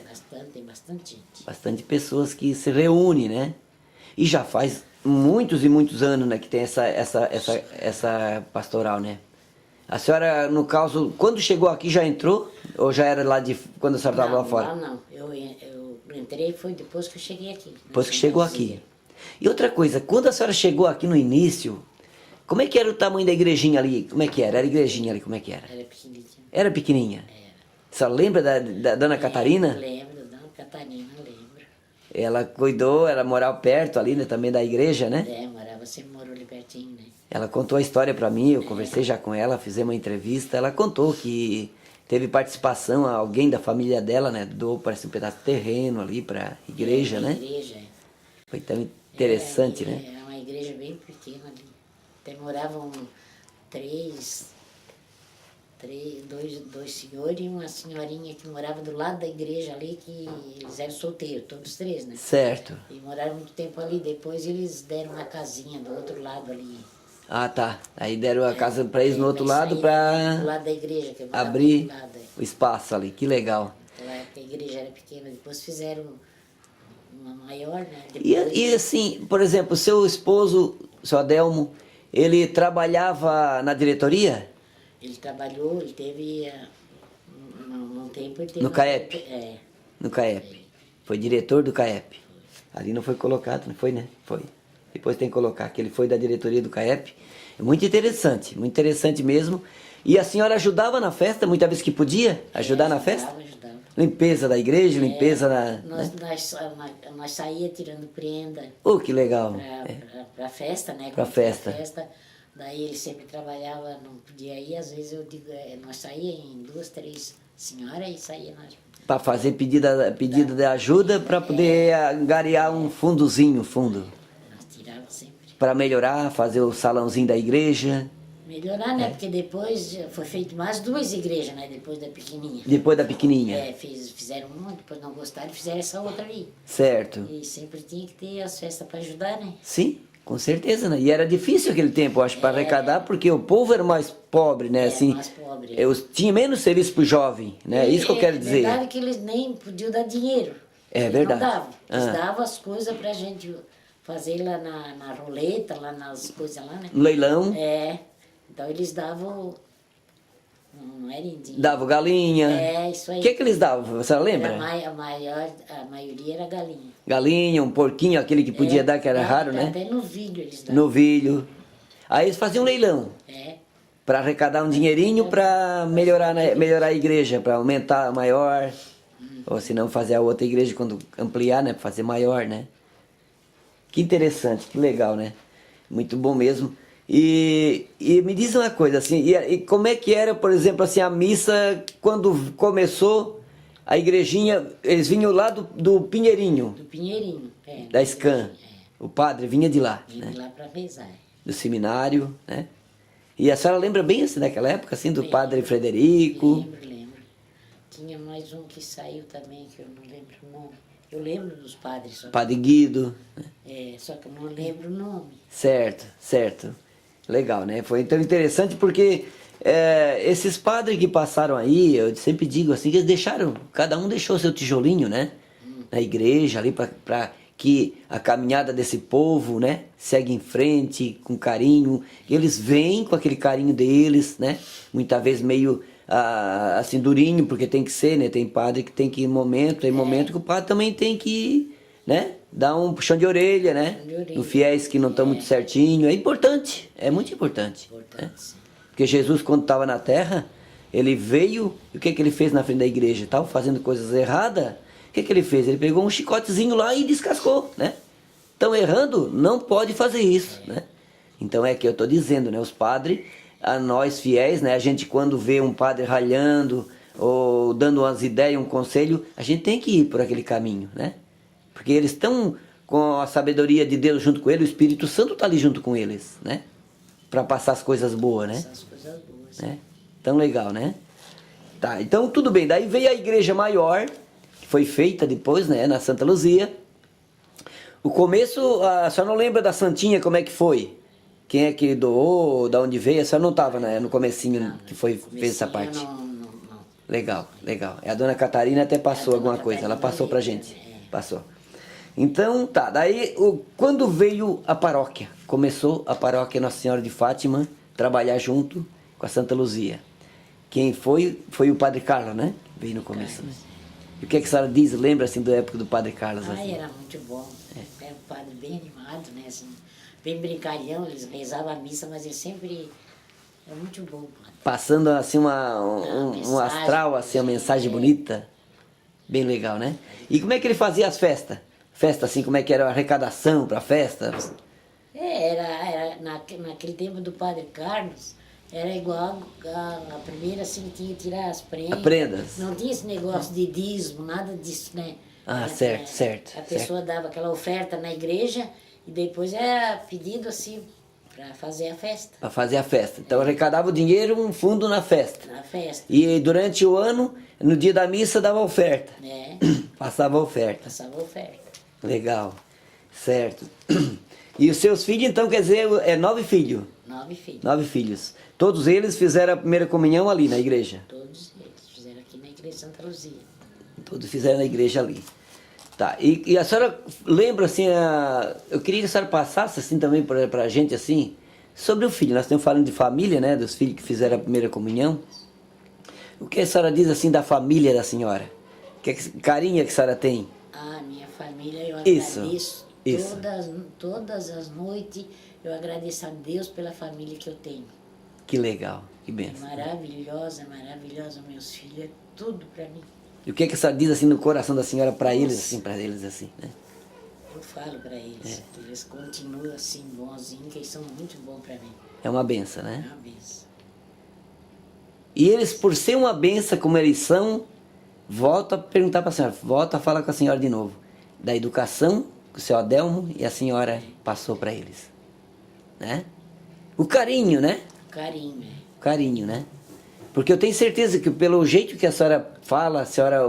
Tem bastante gente. Bastante pessoas que se reúnem, né? E já faz muitos e muitos anos, né, que tem essa pastoral, né? A senhora, no caso, quando chegou aqui já entrou? Ou já era lá quando a senhora estava lá fora? Não. Eu entrei foi depois que eu cheguei aqui. Depois que chegou aqui. E outra coisa, quando a senhora chegou aqui no início, como é que era o tamanho da igrejinha ali? Como é que era? Era a igrejinha ali, como é que era? Era pequenininha. Era pequenininha? Era. A senhora lembra da Dona Catarina? Lembro, da Dona Catarina, lembro. Ela cuidou, ela morava perto ali, né, também da igreja, né? Sempre morou ali pertinho, né? Ela contou a história pra mim, eu conversei já com ela, fizemos uma entrevista, ela contou que teve participação, alguém da família dela, né, doou, parece um pedaço de terreno ali pra igreja, né? Igreja, Foi tão interessante, né? Era uma igreja bem pequena ali. Até moravam dois senhores e uma senhorinha que morava do lado da igreja ali, que eles eram solteiros, todos 3, né? Certo. E moraram muito tempo ali, depois eles deram uma casinha do outro lado ali. Ah, tá. Aí deram a casa pra eles no outro lado pra do lado da igreja, que abrir do lado, o espaço ali, que legal. Naquela época a igreja era pequena, depois fizeram uma maior, né? E assim, por exemplo, seu esposo, seu Adelmo, ele trabalhava na diretoria? Ele trabalhou, ele teve, num tempo ele teve... No CAEP? É. No CAEP. Foi diretor do CAEP. Ali não foi colocado, não foi, né? Foi. Depois tem que colocar que ele foi da diretoria do CAEP. É muito interessante mesmo. E a senhora ajudava na festa, muitas vezes que podia ajudar na festa? Ajudava. Limpeza da igreja, limpeza na... Nós saía tirando prenda. Oh, que legal. Pra festa, né? Pra festa. Daí ele sempre trabalhava, não podia ir. Às vezes eu digo, nós saía em 2, 3 senhoras e saía nós. Para fazer pedido de ajuda para poder angariar um fundo. Nós tirávamos sempre. Para melhorar, fazer o salãozinho da igreja. Melhorar, né? Porque depois foi feito mais 2 igrejas, né? Depois da pequenininha. Depois da pequenininha. Fizeram uma, depois não gostaram e fizeram essa outra ali. Certo. E sempre tinha que ter as festas para ajudar, né? Sim, Com certeza, né? E era difícil aquele tempo, eu acho, para arrecadar, porque o povo era mais pobre, né? Assim, mais pobre. tinha menos serviço para o jovem, né? Isso que eu quero dizer. É verdade que eles nem podiam dar dinheiro. É Eles verdade. não davam. Eles Ah. davam as coisas pra gente fazer lá na roleta, lá nas coisas lá, né? No leilão, É. Então eles davam. Não era em dinheiro. dava galinha. É, isso aí. O que eles davam? Você lembra? A maioria era galinha. Galinha, um porquinho, aquele que podia dar, que era raro, né? Até novilho eles davam. Novilho. Aí eles faziam um leilão É. para arrecadar um dinheirinho para melhorar, melhorar a igreja, para aumentar maior. Ou se não, fazer a outra igreja quando ampliar, né? Para fazer maior, né? Que interessante, que legal, né? Muito bom mesmo. E me diz uma coisa, assim, e como é que era, por exemplo, assim, a missa quando começou, a igrejinha, eles vinham lá do Pinheirinho, Do Pinheirinho. É, da Scan. O padre vinha de lá, Vinha né? lá pra rezar. Do seminário, né? E a senhora lembra bem assim, daquela época, assim, do Lembro. padre Frederico? Lembro. Tinha mais um que saiu também, que eu não lembro o nome. Eu lembro dos padres, só que, Padre Guido, né? só que eu não lembro o nome. Certo, certo. Legal, né? Foi então interessante porque esses padres que passaram aí, eu sempre digo assim, que eles deixaram, cada um deixou seu tijolinho, né? Na igreja, ali para que a caminhada desse povo, né? Segue em frente, com carinho. Eles vêm com aquele carinho deles, né? Muitas vezes meio assim durinho, porque tem que ser, né? Tem padre que tem que ir em momento, tem momento que o padre também tem que, né? Dar um puxão de orelha, né? Puxão de orelha. No fiéis que não estão muito certinho. É importante, é muito importante. Importante, Né? sim. Porque Jesus, quando estava na terra, ele veio, e o que ele fez na frente da igreja? Estava fazendo coisas erradas. O que ele fez? Ele pegou um chicotezinho lá e descascou, né? Estão errando? Não pode fazer isso, né? Então é que eu estou dizendo, né? Os padres, a nós fiéis, né? A gente quando vê um padre ralhando ou dando umas ideias, um conselho, a gente tem que ir por aquele caminho, né? Porque eles estão com a sabedoria de Deus junto com ele, o Espírito Santo está ali junto com eles, né? Para passar as coisas boas, né? Essas coisas boas. Né? Tão legal, né? Tá, então tudo bem. Daí veio a igreja maior, que foi feita depois, né? Na Santa Luzia. O começo, a senhora não lembra da Santinha, como é que foi? Quem é que doou, da onde veio? A senhora não estava, né? No comecinho que foi, fez essa parte. Não. Legal, legal. A dona Catarina até passou A dona alguma coisa, ela Catarina passou pra veio, gente. é. Passou. Então, tá, daí quando veio a paróquia, começou a paróquia Nossa Senhora de Fátima trabalhar junto com a Santa Luzia. Quem foi o Padre Carlos, né? Veio no começo, né? E o que a senhora diz, lembra assim da época do Padre Carlos? Ai, Assim? era muito bom. Era um padre bem animado, né? Assim, bem brincalhão, eles rezavam a missa, mas ele sempre... Era muito bom, padre. Passando assim um mensagem, astral, assim, uma mensagem bonita. Bem legal, né? E como é que ele fazia as festas? Festa assim, como é que era a arrecadação para a festa? Era naquele tempo do Padre Carlos, era igual a primeira, assim, tinha que tirar as prendas. Prendas. Não tinha esse negócio de dízimo, nada disso, né? Ah, certo, certo, A pessoa dava aquela oferta na igreja e depois era pedido, assim, para fazer a festa. Para fazer a festa. Então arrecadava o dinheiro, um fundo na festa. Na festa, E durante o ano, no dia da missa, dava oferta. né? Passava a oferta. Passava oferta. Legal. Certo. E os seus filhos, então, quer dizer, 9 filhos? 9 filhos. 9 filhos. Todos eles fizeram a primeira comunhão ali na igreja? Todos eles fizeram aqui na igreja de Santa Luzia. Todos fizeram na igreja ali. Tá. E a senhora lembra, assim, eu queria que a senhora passasse, assim, também pra gente, assim, sobre o filho. Nós estamos falando de família, né, dos filhos que fizeram a primeira comunhão. O que a senhora diz, assim, da família da senhora? Que carinho que a senhora tem? Ah, minha família, eu Isso, agradeço. isso. Todas as noites eu agradeço a Deus pela família que eu tenho. Que legal, que É benção. maravilhosa, meus filhos, é tudo para mim. E o que a senhora diz, assim, no coração da senhora para eles, assim, né? Eu falo para eles, que eles continuam assim, bonzinhos, que eles são muito bons para mim. É uma benção, É né? uma benção. E eles, por ser uma benção como eles são, volto a perguntar para a senhora, volto a falar com a senhora de novo, da educação que o seu Adelmo e a senhora passou para eles, né? O carinho, né? Carinho, O carinho, né? Porque eu tenho certeza que pelo jeito que a senhora fala, a senhora,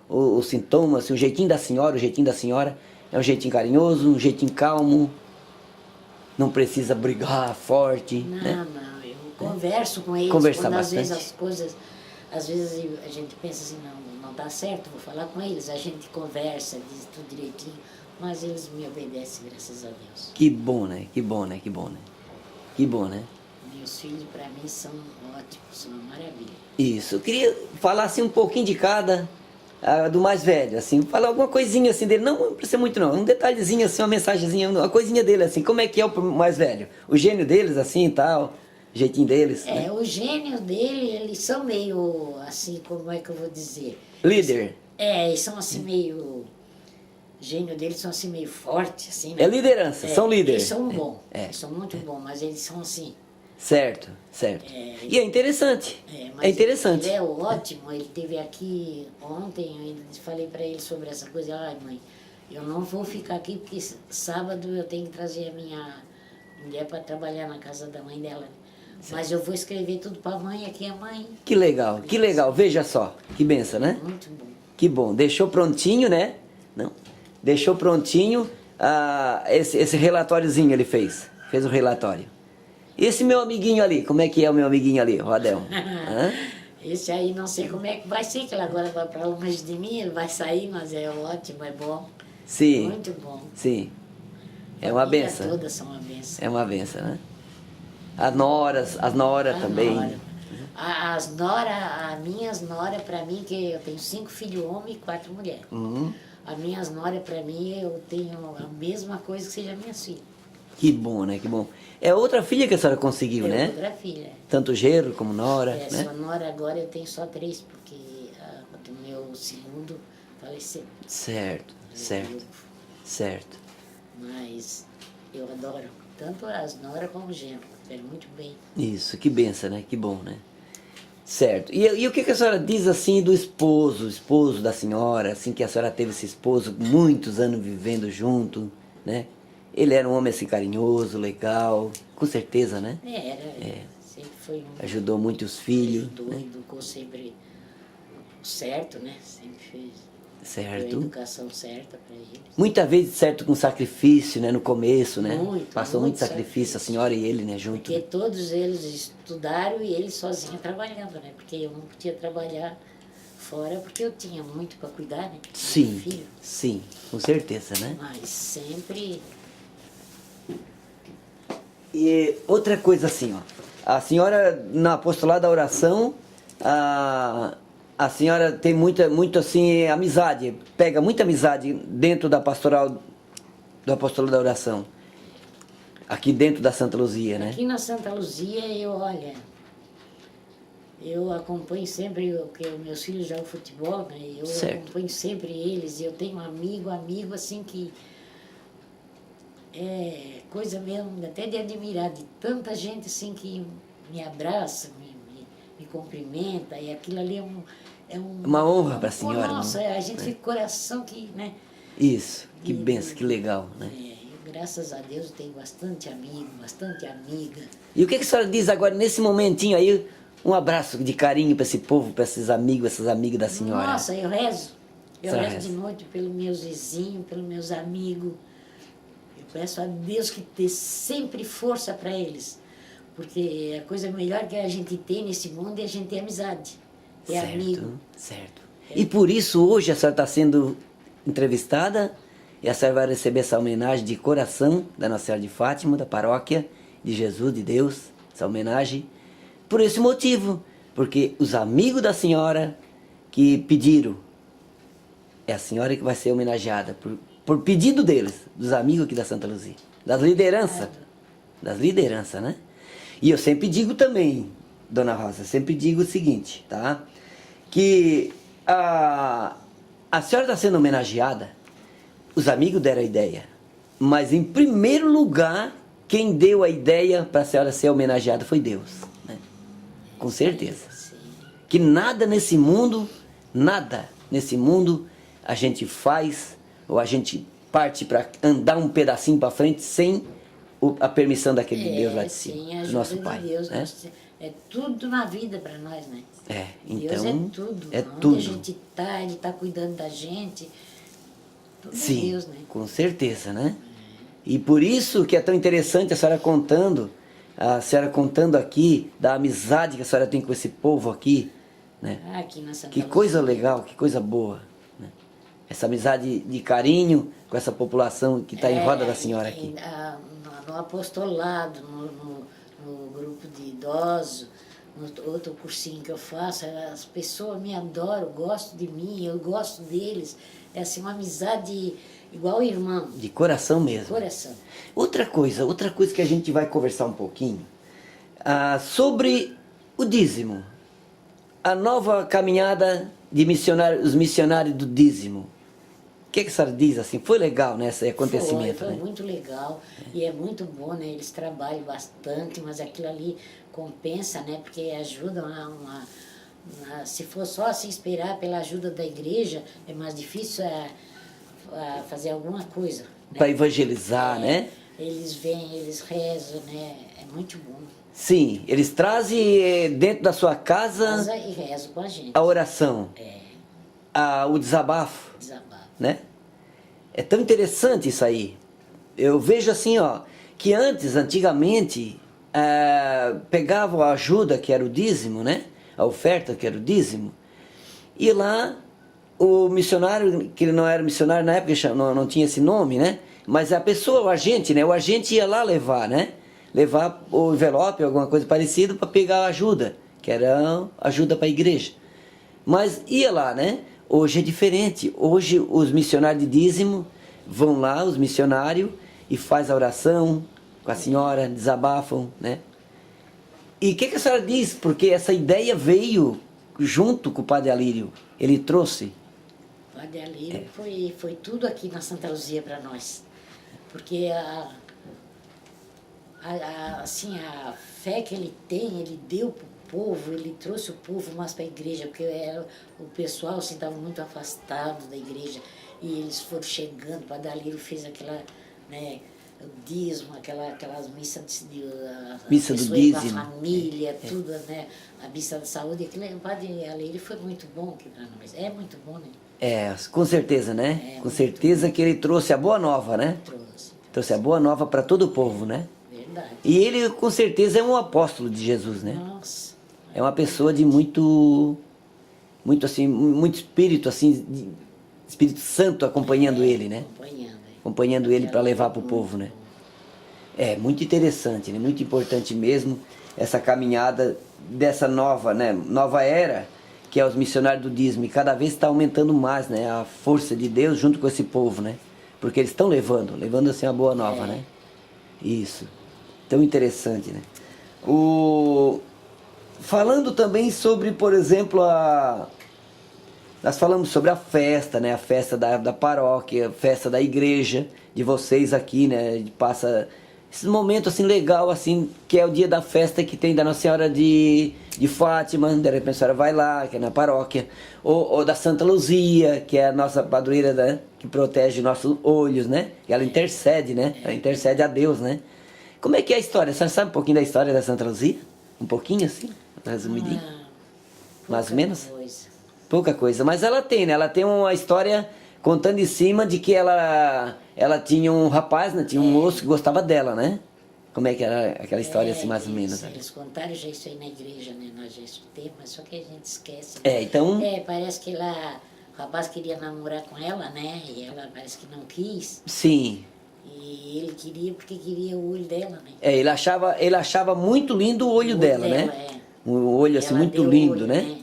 o sintoma, assim, o jeitinho da senhora é um jeitinho carinhoso, um jeitinho calmo. Não precisa brigar forte, Não, né? não, eu converso com eles. Conversar quando bastante. às vezes as coisas, às vezes a gente pensa assim, não dá certo, vou falar com eles. A gente conversa, diz tudo direitinho, mas eles me obedecem, graças a Deus. Que bom, né? Que bom, né? Que bom, né? Que bom, né? Meus filhos, para mim, são ótimos, são uma maravilha. Isso. Eu queria falar assim um pouquinho de cada, do mais velho, assim, falar alguma coisinha assim dele. Não precisa muito não, um detalhezinho assim, uma mensagenzinha, uma coisinha dele assim. Como é que é o mais velho? O gênio deles assim e tal, o jeitinho deles, né? O gênio dele, eles são meio, assim, como é que eu vou dizer? Líder. Eles são assim meio... O gênio deles são assim meio fortes, assim, né? É liderança, são líderes. Eles são bons, É. eles são muito bons, mas eles são assim... Certo, certo. E é interessante. Mas É interessante. ele é ótimo, ele esteve aqui ontem, eu ainda falei para ele sobre essa coisa. Ai, mãe, eu não vou ficar aqui porque sábado eu tenho que trazer a minha mulher para trabalhar na casa da mãe dela. Mas eu vou escrever tudo para a mãe, aqui é a mãe. Que legal, que legal. Veja só, que benção, né? Muito bom. Que bom. Deixou prontinho, né? Não. Deixou prontinho esse relatóriozinho ele fez. Fez o relatório. Esse meu amiguinho ali, como é que é o meu amiguinho ali, Rodel? Esse aí não sei como é que vai ser, que ele agora vai para longe de mim, ele vai sair, mas é ótimo, é bom. Sim. Muito bom. Sim. É uma Família benção. todas são uma benção. É uma benção, né? As noras também. Nora. As nora, as minhas nora para mim, que eu tenho 5 filhos homens e 4 mulheres. As minhas nora para mim, eu tenho a mesma coisa que seja minhas filhas. Que bom, né? Que bom. É outra filha que a senhora conseguiu, né? Outra filha. Tanto genro como nora, né? Sua nora agora eu tenho só 3, porque o meu segundo faleceu. Certo, certo, certo. Mas eu adoro tanto as noras como o genro. Quero muito bem. Isso, que benção, né? Que bom, né? Certo. E o que a senhora diz assim do esposo da senhora, assim que a senhora teve esse esposo muitos anos vivendo junto, né? Ele era um homem assim carinhoso, legal, com certeza, né? Sempre foi um... Ajudou muito os filhos. Ajudou, educou sempre certo, né? Sempre fez a Certo. educação certa para eles. Muitas vezes, certo, com sacrifício, né? No começo, né? Muito, Passou muito sacrifício, a senhora e ele, né? Junto. Porque todos eles estudaram e ele sozinho trabalhando, né? Porque eu não podia trabalhar fora porque eu tinha muito para cuidar, né? Do Sim, filho. sim, com certeza, né? Mas sempre... E outra coisa assim, ó. A senhora, no apostolado da oração, a senhora tem muito assim, amizade, pega muita amizade dentro da pastoral, do apostolado da oração. Aqui dentro da Santa Luzia, né? Aqui na Santa Luzia, eu acompanho sempre, porque meus filhos jogam futebol, né? Eu acompanho sempre eles, eu tenho amigo assim que é coisa mesmo até de admirar, de tanta gente assim que me abraça, me cumprimenta, e aquilo ali uma honra para a senhora. Nossa, a gente fica com o coração que, né? Isso, que benção, que legal, né? Graças a Deus eu tenho bastante amigo, bastante amiga. E o que a senhora diz agora, nesse momentinho aí, um abraço de carinho para esse povo, para esses amigos, essas amigas da senhora? Nossa, eu rezo. Eu Senhora rezo de noite pelos meus vizinhos, pelos meus amigos. Eu peço a Deus que dê sempre força para eles. Porque a coisa melhor que a gente tem nesse mundo é a gente ter amizade. Ter amigo. Certo. E por isso hoje a senhora está sendo entrevistada e a senhora vai receber essa homenagem de coração da Nossa Senhora de Fátima, da paróquia de Jesus, de Deus, essa homenagem, por esse motivo, porque os amigos da senhora que pediram, é a senhora que vai ser homenageada, por pedido deles, dos amigos aqui da Santa Luzia, das lideranças, né? E eu sempre digo também, Dona Rosa, sempre digo o seguinte, tá? Que a senhora está sendo homenageada, os amigos deram a ideia, mas em primeiro lugar, quem deu a ideia para a senhora ser homenageada foi Deus, né? Com certeza. Que nada nesse mundo a gente faz, ou a gente parte para andar um pedacinho para frente sem a permissão daquele Deus lá de cima, do nosso Pai. Deus, né? É tudo na vida para nós, né? Então, Deus é tudo. É onde tudo. a gente está, Ele está cuidando da gente. Tudo Sim, é Deus, né? com certeza, né? E por isso que é tão interessante a senhora contando aqui da amizade que a senhora tem com esse povo aqui, né? Aqui na Santa Que Luzia. coisa legal, que coisa boa, né? Essa amizade de carinho com essa população que está em roda da senhora aqui. No apostolado, no grupo de idosos, no outro cursinho que eu faço, as pessoas me adoram, gostam de mim, eu gosto deles. É assim, uma amizade igual irmão. De coração mesmo. De coração. Outra coisa que a gente vai conversar um pouquinho, sobre o dízimo. A nova caminhada de os missionários do dízimo. O que a senhora diz assim? Foi legal, né, esse acontecimento? Foi né? muito legal e é muito bom, né? Eles trabalham bastante, mas aquilo ali compensa, né? Porque ajuda se for só se esperar pela ajuda da igreja, é mais difícil fazer alguma coisa. Né? Para evangelizar, né? Eles vêm, eles rezam, né? É muito bom. Sim, eles trazem dentro da sua casa E rezam com a gente. a oração, o desabafo, né? É tão interessante isso aí. Eu vejo assim, ó, que antigamente, pegavam a ajuda, que era o dízimo, né? A oferta, que era o dízimo, e lá o missionário, que ele não era missionário na época, não tinha esse nome, né? Mas a pessoa, o agente, né? O agente ia lá levar, né? Levar o envelope, alguma coisa parecida, para pegar a ajuda, que era ajuda para a igreja. Mas ia lá, né? Hoje é diferente. Hoje os missionários de dízimo vão lá, os missionários, e faz a oração com a senhora, desabafam, né? E o que a senhora diz? Porque essa ideia veio junto com o Padre Alírio. Ele trouxe. O Padre Alírio foi tudo aqui na Santa Luzia para nós. Porque assim, a fé que ele tem, ele deu para o povo, ele trouxe o povo mais para a igreja, porque o pessoal assim, estava muito afastado da igreja. E eles foram chegando, o Padre Alírio fez aquela, né, o dízimo, aquelas missas missa do dízimo, da família, tudo, né? A missa da saúde, o Padre Alírio foi muito bom aqui para nós. É muito bom, né? Com certeza, né? Com certeza que ele trouxe a boa nova, né? Trouxe a boa nova para todo o povo, né? Verdade. E ele, com certeza, é um apóstolo de Jesus, né? Nossa. É uma pessoa de muito assim, muito espírito, assim, Espírito Santo acompanhando ele, né? Acompanhando ele para levar para o povo, né? É muito interessante, né? Muito importante mesmo essa caminhada dessa nova, né? Nova era, que é os missionários do dízimo. E cada vez está aumentando mais, né? A força de Deus junto com esse povo, né? Porque eles estão levando assim a boa nova, né? Isso. Tão interessante, né? Falando também sobre, por exemplo, nós falamos sobre a festa, né? A festa da paróquia, a festa da igreja de vocês aqui, né? A gente passa esse momento assim legal, assim, que é o dia da festa que tem da Nossa Senhora de Fátima, de repente a senhora vai lá, que é na paróquia, ou da Santa Luzia, que é a nossa padroeira, né? Que protege nossos olhos, né? E ela intercede, né? Ela intercede a Deus, né? Como é que é a história? A senhora sabe um pouquinho da história da Santa Luzia? Um pouquinho assim? Resumidinho? Mais ou menos? Pouca coisa, mas ela tem, né? Ela tem uma história contando em cima de que ela tinha um rapaz, né? Tinha um moço que gostava dela, né? Como é que era aquela história assim, mais ou menos? Eles contaram já isso aí na igreja, né? Nós já escutamos, mas só que a gente esquece. Então... parece que o rapaz queria namorar com ela, né? E ela parece que não quis. Sim. E ele queria porque queria o olho dela, né? Ele achava muito lindo o olho dela, né? Um olho assim muito lindo, né?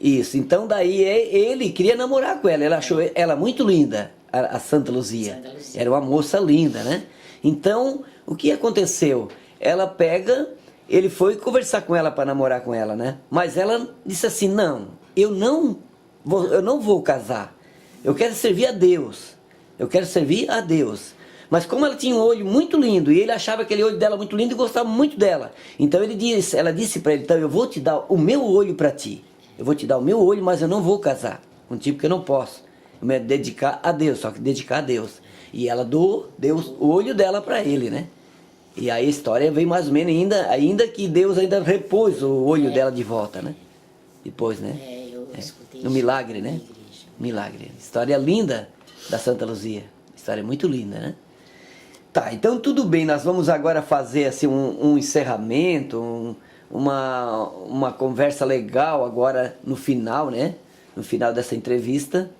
Isso, então daí ele queria namorar com ela, ele achou ela muito linda, a Santa Luzia. Era uma moça linda, né? Então, o que aconteceu? Ele foi conversar com ela para namorar com ela, né? Mas ela disse assim, não, eu não vou casar, eu quero servir a Deus, Mas como ela tinha um olho muito lindo, e ele achava aquele olho dela muito lindo e gostava muito dela, então ela disse para ele, então eu vou te dar o meu olho para ti. Eu vou te dar o meu olho, mas eu não vou casar contigo, porque eu não posso. Eu me dedicar a Deus, só que dedicar a Deus. E ela deu o olho dela para ele, né? E aí a história vem mais ou menos ainda que Deus ainda repôs o olho dela de volta, né? Depois, né? Eu escutei no milagre, né? Milagre. História linda da Santa Luzia. História muito linda, né? Tá, então tudo bem, nós vamos agora fazer assim um encerramento, uma conversa legal agora no final, né? No final dessa entrevista.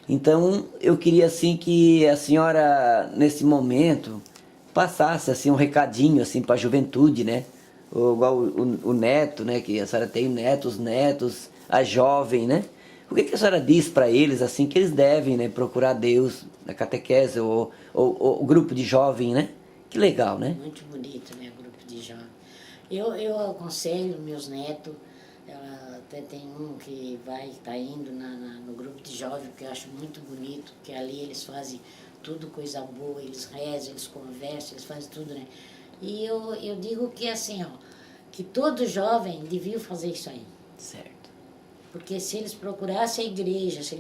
Então eu queria assim que a senhora nesse momento passasse assim um recadinho assim para a juventude, né? Igual o neto, né? Que a senhora tem netos, a jovem, né? O que a senhora diz para eles assim que eles devem, né, procurar Deus na catequese ou o grupo de jovem, né? Que legal, né? Muito bonito, né, o grupo de jovens. Eu aconselho meus netos, até tem um que tá indo no grupo de jovens, que eu acho muito bonito, que ali eles fazem tudo coisa boa, eles rezam, eles conversam, eles fazem tudo, né? E eu digo que assim, ó, que todo jovem devia fazer isso aí. Certo. Porque se eles procurassem a igreja, se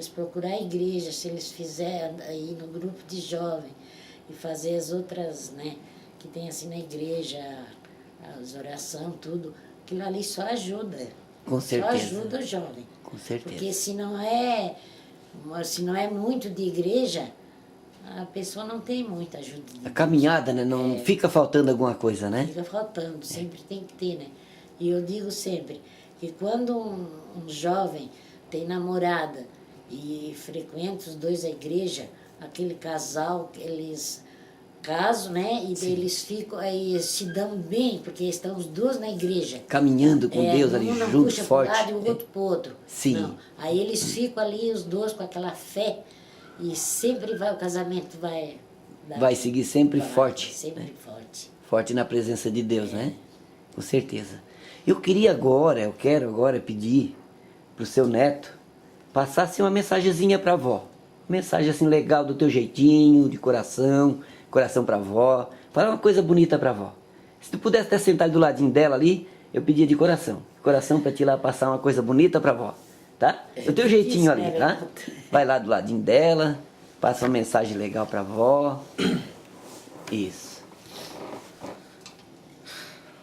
eles fizerem aí no grupo de jovem e fazer as outras, né, que tem assim na igreja, as orações, tudo, aquilo ali só ajuda. Com certeza. Só ajuda o jovem. Com certeza. Porque se não é muito de igreja, a pessoa não tem muita ajuda. A caminhada, né? Não fica faltando alguma coisa, né? Fica faltando, sempre tem que ter, né? E eu digo sempre que quando um jovem tem namorada e frequenta os dois a igreja, aquele casal, eles casam, né? E eles ficam, aí se dão bem, porque estão os dois na igreja. Caminhando com Deus ali Um não junto, puxa forte. para um lado e o outro para o outro. Sim. Não. Aí eles ficam ali, os dois, com aquela fé, e sempre o casamento vai... Vai seguir sempre forte. Sempre forte. Forte na presença de Deus, né? Com certeza. Eu quero agora pedir pro seu neto passar assim uma mensagenzinha pra avó. Mensagem assim legal do teu jeitinho, de coração pra avó. Falar uma coisa bonita pra avó. Se tu pudesse até sentar do ladinho dela ali, eu pedia de coração. Coração pra te ir lá passar uma coisa bonita pra avó. Tá? Do teu jeitinho ali, tá? Vai lá do ladinho dela, passa uma mensagem legal pra avó. Isso.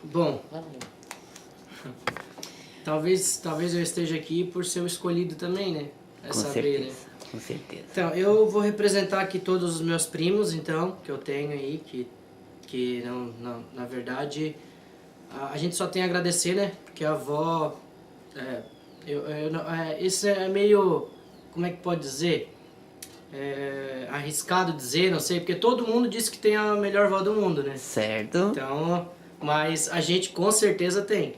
Bom, Vamos. talvez eu esteja aqui por ser o escolhido também, né? É Com saber, certeza. né? Com certeza. Então, eu vou representar aqui todos os meus primos, então, que eu tenho aí, que não, na verdade, a gente só tem a agradecer, né? Porque a avó, isso é meio, como é que pode dizer? Arriscado dizer, não sei, porque todo mundo diz que tem a melhor avó do mundo, né? Certo. Então, mas a gente com certeza tem.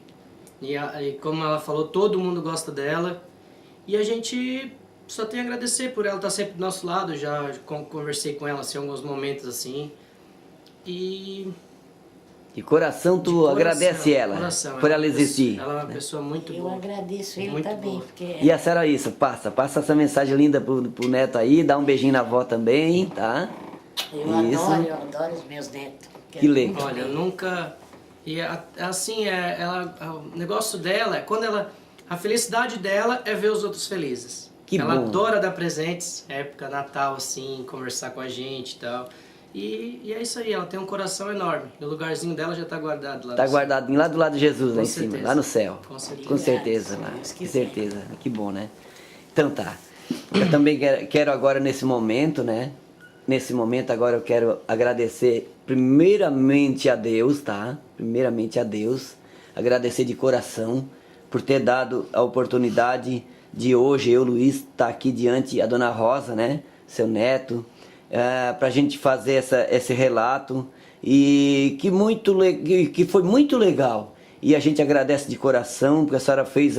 E como ela falou, todo mundo gosta dela. E a gente só tem a agradecer por ela estar sempre do nosso lado. Já conversei com ela assim, em alguns momentos assim. E De coração tu agradece ela por ela existir. Ela é uma pessoa muito Eu boa. agradeço ele Muito também, boa. porque E a senhora isso, passa essa mensagem linda pro neto aí, dá um beijinho na avó também, tá? eu adoro os meus netos. Que legal. Olha, eu nunca... E assim, o negócio dela é quando ela... A felicidade dela é ver os outros felizes. Que ela bom. adora dar presentes, época Natal, assim, conversar com a gente e tal. E é isso aí, ela tem um coração enorme. O lugarzinho dela já está guardado lá. Tá no céu. guardadinho lá do lado de Jesus, lá Com em cima, certeza. lá no céu. Com certeza. Com certeza, lá. Deus Com quiser. certeza. Que bom, né? Então tá. Eu também quero agora nesse momento, né? Nesse momento agora eu quero agradecer primeiramente a Deus, tá? Primeiramente a Deus. Agradecer de coração por ter dado a oportunidade de hoje eu, Luiz, estar aqui diante a Dona Rosa, né? Seu neto, para a gente fazer esse relato e que foi muito legal. E a gente agradece de coração, porque a senhora fez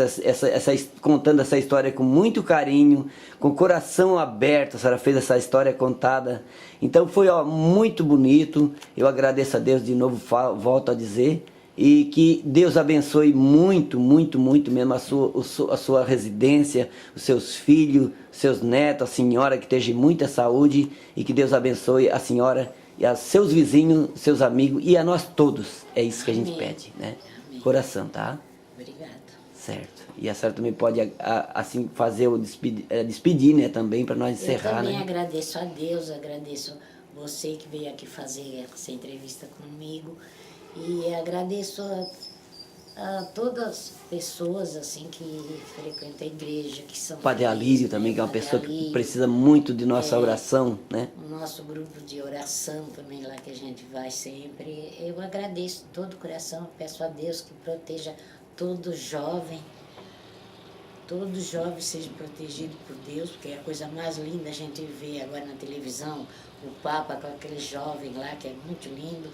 contando essa história com muito carinho, com o coração aberto, a senhora fez essa história contada. Então foi muito bonito, eu agradeço a Deus de novo, volto a dizer, e que Deus abençoe muito, muito, muito mesmo a sua residência, os seus filhos, seus netos, a senhora, que esteja em muita saúde, e que Deus abençoe a senhora e a seus vizinhos, seus amigos e a nós todos. É isso que a gente Amém. pede, né? Amém. Coração, tá? Obrigada. Certo. E a senhora também pode, assim, fazer o despedir, né, também, para nós encerrar, Eu também né? agradeço a Deus, agradeço você que veio aqui fazer essa entrevista comigo e agradeço a todas as pessoas assim que frequentam a igreja, que são Padre felizes, Alírio né? também, que é uma Padre pessoa que Alírio, precisa muito de nossa oração, né? o nosso grupo de oração também lá que a gente vai sempre. Eu agradeço de todo o coração, peço a Deus que proteja todo jovem seja protegido por Deus, porque é a coisa mais linda a gente vê agora na televisão, o Papa com aquele jovem lá que é muito lindo.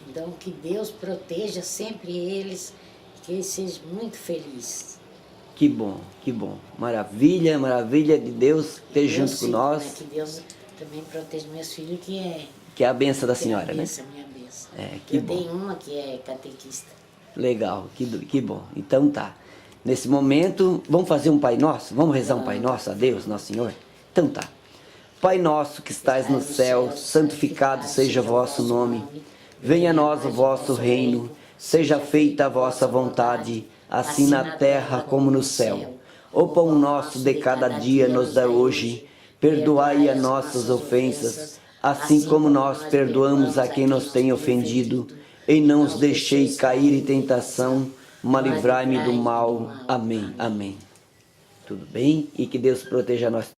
Então que Deus proteja sempre eles, que eles sejam muito felizes. Que bom, que bom. Maravilha, maravilha de Deus ter junto com nós. Né, que Deus também proteja meus filhos, Que é a benção da que é senhora, a né? benção, minha benção. É, que Eu bom. tenho uma que é catequista. Legal, que bom. Então tá. Nesse momento, vamos fazer um Pai Nosso? Vamos rezar um Pai Nosso a Deus, Nosso Senhor? Então tá. Pai nosso que estais no céu, santificado seja o vosso nome. Venha a nós o vosso reino. Seja feita a vossa vontade, assim na terra como no céu. O pão nosso de cada dia nos dá hoje. Perdoai as nossas ofensas, assim como nós perdoamos a quem nos tem ofendido. E não os deixei cair em tentação, mas livrai-me do mal. Amém. Amém. Tudo bem? E que Deus proteja nós.